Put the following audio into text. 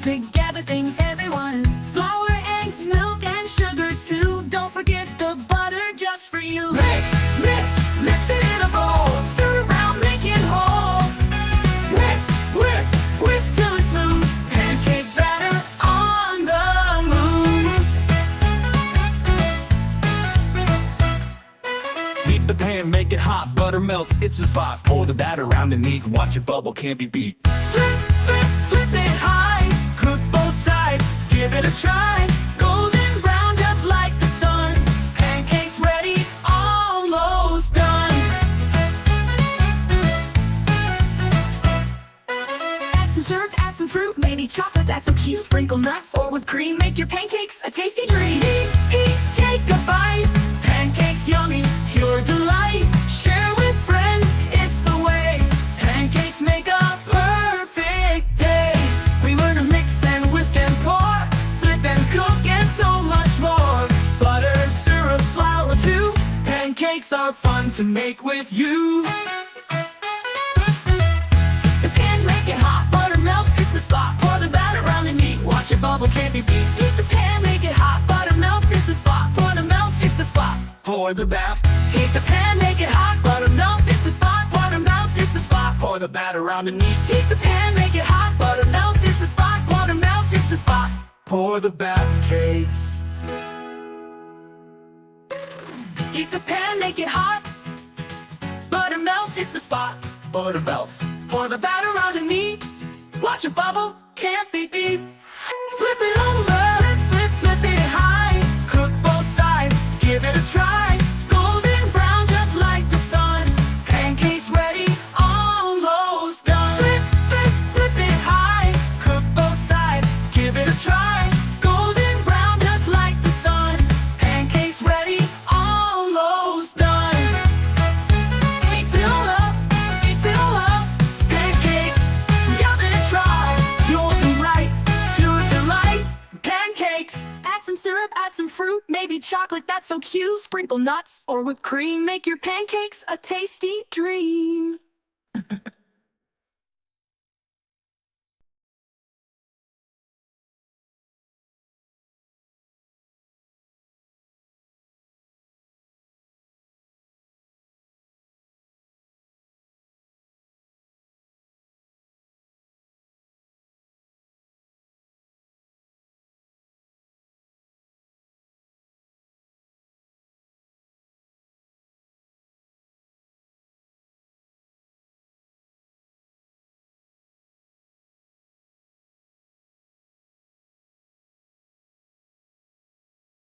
Together things everyone. Flour, eggs, milk, and sugar too. Don't forget the butter just for you. Mix, mix, mix it in a bowl. Stir around, make it whole. Whisk, whisk, whisk till it's smooth. Pancake batter on the move. Heat the pan, make it hot, butter melts, it's the spot. Pour the batter around and neat, watch it bubble, can't be beat. Flip, flip, flip it high. Cook both sides, give it a try. Golden brown just like the sun. Pancakes ready, almost done. Add some syrup, add some fruit, maybe chocolate, add some cute. Sprinkle nuts or whipped cream, make your pancakes a tasty dream. Eat, eat, take a bite. Pancakes yummy, pure delight. Share with friends, it's the way. Pancakes make a perfect day. We learn to mix and whisk and pour, flip and cook and so much more. Butter, syrup, flour too. Pancakes are fun to make with you. The pan, make it hot, butter melts, it's the spot. Pour the batter around and neat, watch it bubble, can't be beat. Heat the pan, make it hot, butter melts, it's the spot. Pour the melts, it's the spot. Pour the batter, Heat the pan, make it hot, butter melts, it's the spot. Butter melts, it's the spot. pour the batter around and neat. Heat the pan, make it hot, butter melts, it's the spot. Butter melts, it's the spot. Pour the pancakes. Heat the pan, make it hot, butter melts, it's the spot. Butter melts. Pour the batter around and neat, watch it bubble, can't be beat. Flip it over, flip, flip, flip it high. Cook both sides, give it a try. Golden brown just like the sun. Pancakes ready, almost done. Flip, flip, flip it high. Cook both sides, give it a try. Golden brown just like the sun. Pancakes ready, almost done. Mix it all up, mix it all up. Pancakes, give it a try. You'll do right, pure delight. Pancakes. Add some syrup, add some fruit, maybe chocolate, that's so cute. Sprinkle nuts or whipped cream, make your pancakes a tasty dream.